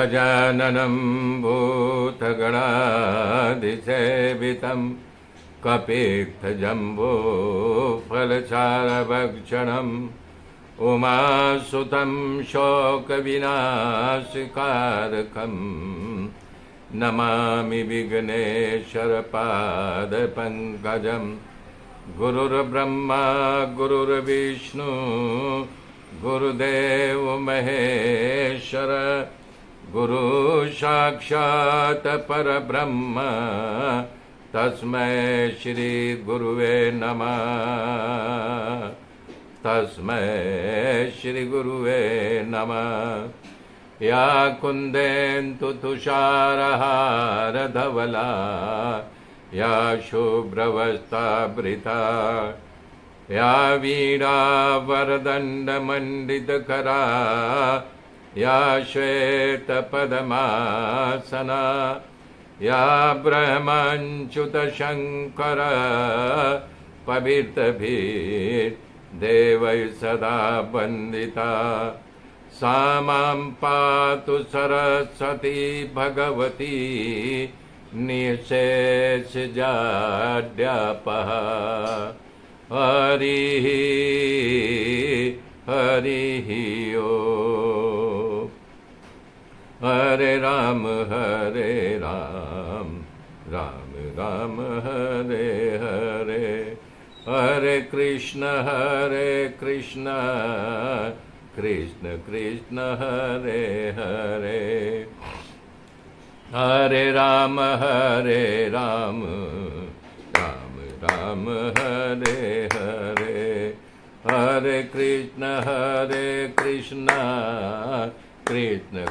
गजाननं भूतगणाधिसेवितं कपित्थजम्बूफलचारभक्षणम् उमासुतं शोकविनाशकारकम् नमामि विघ्नेश्वरपादपङ्कजम्। गुरुर्ब्रह्मा गुरुर्विष्णु गुरुदेव महेश्वर गुरु साक्षात् परब्रह्म तस्मै श्री गुरुवे नमः। तस्मै श्री गुरुवे नमः। या कुन्देन्दु तुषारहार धवला या शुभ्रवस्त्रावृता या वीणावरदण्डमण्डितकरा या श्वेतपद्मासना या ब्रह्मच्युतशङ्कर पवित्रभिर्देवैः सदा वन्दिता। सा मां पातु सरस्वती भगवती निःशेषजाड्यापः। हरिः हरिः ओम्। हरे राम राम राम हरे हरे। हरे कृष्ण कृष्ण कृष्ण हरे हरे। हरे राम राम राम हरे हरे। हरे कृष्ण कृष्ण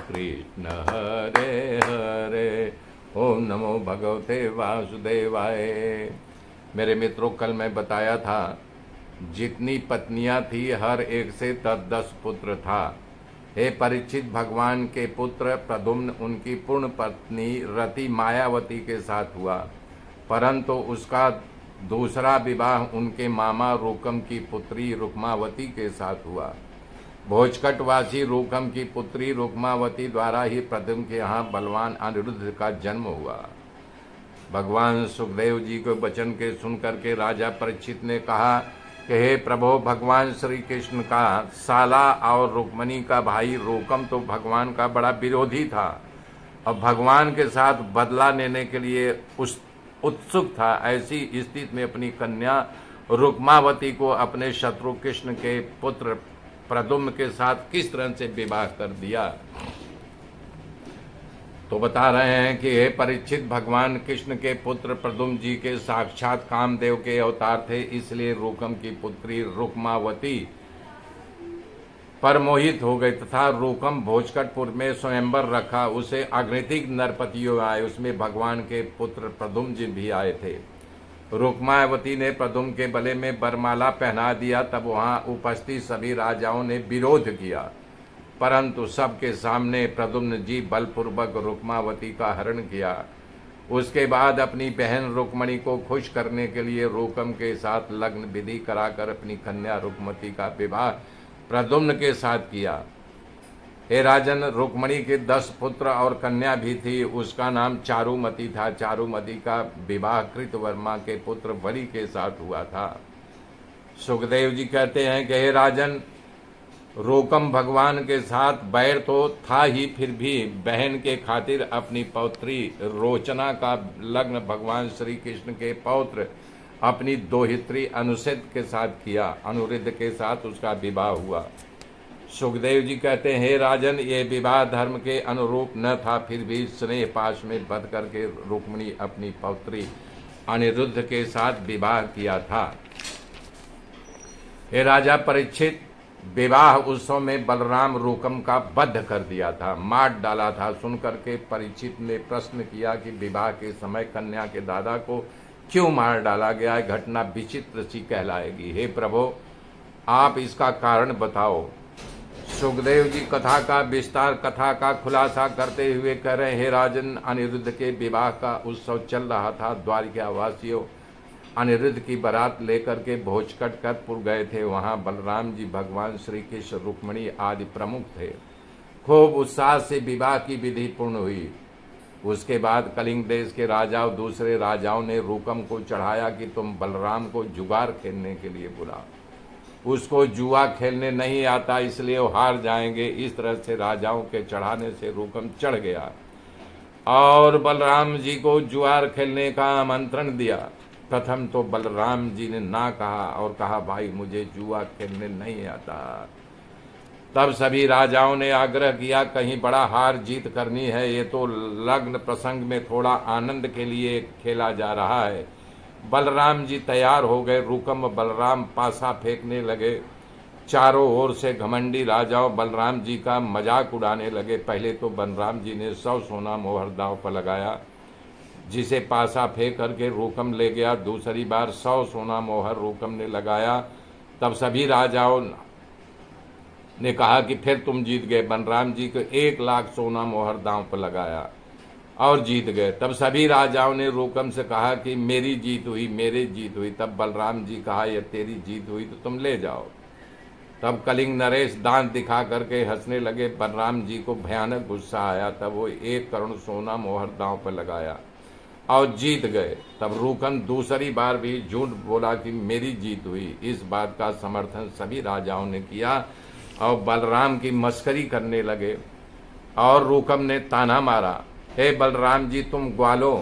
कृष्ण हरे हरे। ओम नमो भगवते वासुदेवाय। मेरे मित्रों, कल मैं बताया था जितनी पत्नियां थी हर एक से 10 पुत्र था। हे परीक्षित, भगवान के पुत्र प्रद्युम्न उनकी पूर्ण पत्नी रति मायावती के साथ हुआ, परंतु उसका दूसरा विवाह उनके मामा रूकम की पुत्री रुक्मावती के साथ हुआ। भोजकटवासी रूकम की पुत्री रुक्मावती द्वारा ही प्रद्युम्न के यहाँ बलवान अनिरुद्ध का जन्म हुआ। भगवान सुखदेव जी को वचन के सुनकर के राजा परीक्षित ने कहा कि हे प्रभु, भगवान श्री कृष्ण का साला और रुक्मणी का भाई रूकम तो भगवान का बड़ा विरोधी था और भगवान के साथ बदला लेने के लिए उत्सुक था। ऐसी स्थिति में अपनी कन्या रुक्मावती को अपने शत्रु कृष्ण के पुत्र प्रद्युम्न के साथ किस तरह से विवाह कर दिया, तो बता रहे हैं कि हे परीक्षित, भगवान कृष्ण के पुत्र प्रद्युम्न जी के साक्षात कामदेव के अवतार थे, इसलिए रूकम की पुत्री रुक्मावती पर मोहित हो गई तथा रूकम भोजकटपुर में स्वयंवर रखा। उसे अगणित नरपतियों आए, उसमें भगवान के पुत्र प्रद्युम्न जी भी आए थे। रुक्मावती ने प्रद्युम्न के गले में बरमाला पहना दिया। तब वहां उपस्थित सभी राजाओं ने विरोध किया, परंतु सबके सामने प्रद्युम्न जी बलपूर्वक रुक्मावती का हरण किया। उसके बाद अपनी बहन रुक्मणी को खुश करने के लिए रूकम के साथ लग्न विधि कराकर अपनी कन्या रुक्मती का विवाह प्रद्युम्न के साथ किया। हे राजन, रुक्मणी के 10 पुत्र और कन्या भी थी। उसका नाम चारुमती था। चारुमती का विवाह कृतवर्मा के पुत्र बलि के साथ हुआ था। सुखदेव जी कहते हैं कि हे राजन, रूकम भगवान के साथ बैर तो था ही, फिर भी बहन के खातिर अपनी पौत्री रोचना का लग्न भगवान श्री कृष्ण के पौत्र अपनी दोहित्री अनुसित के साथ किया। अनुरुद्ध के साथ उसका विवाह हुआ। सुखदेव जी कहते हैं, हे राजन, ये विवाह धर्म के अनुरूप न था, फिर भी स्नेह पाश में बंध करके रुक्मिणी अपनी पौत्री अनिरुद्ध के साथ विवाह किया था। हे राजा परीक्षित, विवाह उत्सव में बलराम रूकम का वध कर दिया था, मार डाला था। सुनकर के परीक्षित ने प्रश्न किया कि विवाह के समय कन्या के दादा को क्यों मार डाला गया है? घटना विचित्र सी कहलाएगी। हे प्रभु, आप इसका कारण बताओ। सुखदेव जी कथा का विस्तार, कथा का खुलासा करते हुए कह रहे, हे राजन, अनिरुद्ध के विवाह का उत्सव चल रहा था। द्वारिका वासियों अनिरुद्ध की बारात लेकर के भोजकटपुर गए थे। वहां बलराम जी, भगवान श्री कृष्ण, रुक्मिणी आदि प्रमुख थे। खूब उत्साह से विवाह की विधि पूर्ण हुई। उसके बाद कलिंग देश के राजा और दूसरे राजाओं ने रूकम को चढ़ाया कि तुम बलराम को जुगार खेलने के लिए बुलाओ। उसको जुआ खेलने नहीं आता, इसलिए वो हार जाएंगे। इस तरह से राजाओं के चढ़ाने से रूकम चढ़ गया और बलराम जी को जुआर खेलने का आमंत्रण दिया। प्रथम तो बलराम जी ने ना कहा और कहा, भाई मुझे जुआ खेलने नहीं आता। तब सभी राजाओं ने आग्रह किया, कहीं बड़ा हार जीत करनी है, ये तो लग्न प्रसंग में थोड़ा आनंद के लिए खेला जा रहा है। बलराम जी तैयार हो गए। रूकम बलराम पासा फेंकने लगे। चारों ओर से घमंडी राजाओं बलराम जी का मजाक उड़ाने लगे। पहले तो बलराम जी ने 100 सोना मोहर दांव पर लगाया, जिसे पासा फेंक करके रूकम ले गया। दूसरी बार 100 सोना मोहर रूकम ने लगाया। तब सभी राजाओं ने कहा कि फिर तुम जीत गए। बलराम जी को 1 लाख सोना मोहर दांव पर लगाया और जीत गए। तब सभी राजाओं ने रूकम से कहा कि मेरी जीत हुई, मेरी जीत हुई। तब बलराम जी कहा, यह तेरी जीत हुई तो तुम ले जाओ। तब कलिंग नरेश दांत दिखा करके हंसने लगे। बलराम जी को भयानक गुस्सा आया। तब वो 1 करोड़ सोना मोहर दांव पर लगाया और जीत गए। तब रूकम दूसरी बार भी झूठ बोला कि मेरी जीत हुई। इस बात का समर्थन सभी राजाओं ने किया और बलराम की मस्करी करने लगे। और रूकम ने ताना मारा, हे बलराम जी, तुम ग्वालों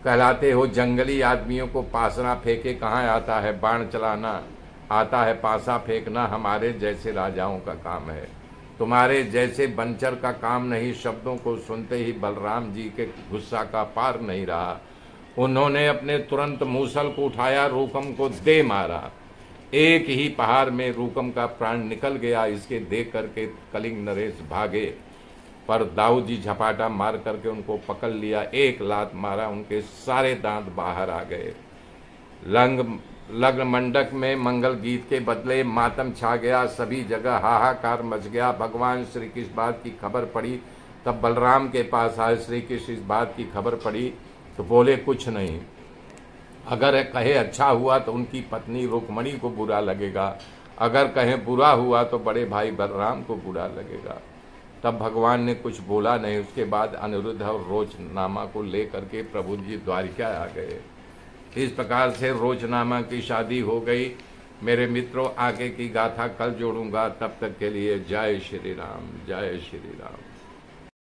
कहलाते हो। जंगली आदमियों को पासना फेंके कहाँ आता है, बाण चलाना आता है, पासा फेंकना हमारे जैसे राजाओं का काम है, तुम्हारे जैसे बंचर का काम नहीं। शब्दों को सुनते ही बलराम जी के गुस्सा का पार नहीं रहा। उन्होंने अपने तुरंत मूसल को उठाया, रूकम को दे मारा। एक ही पहाड़ में रूकम का प्राण निकल गया। इसके देख करके कलिंग नरेश भागे, पर दाऊद जी झपाटा मार करके उनको पकड़ लिया। 1 लात मारा, उनके सारे दांत बाहर आ गए। लग्न मंडप में मंगल गीत के बदले मातम छा गया। सभी जगह हाहाकार मच गया। भगवान श्री कृष्ण इस बात की खबर पड़ी, तब बलराम के पास आए। श्री कृष्ण इस बात की खबर पड़ी तो बोले, कुछ नहीं। अगर कहे अच्छा हुआ तो उनकी पत्नी रुक्मणी को बुरा लगेगा, अगर कहे बुरा हुआ तो बड़े भाई बलराम को बुरा लगेगा। तब भगवान ने कुछ बोला नहीं। उसके बाद अनिरुद्ध और रोचनामा को लेकर के प्रभु जी द्वारिका आ गए। इस प्रकार से रोचनामा की शादी हो गई। मेरे मित्रों, आगे की गाथा कल जोड़ूंगा। तब तक के लिए जय श्री राम, जय श्री राम।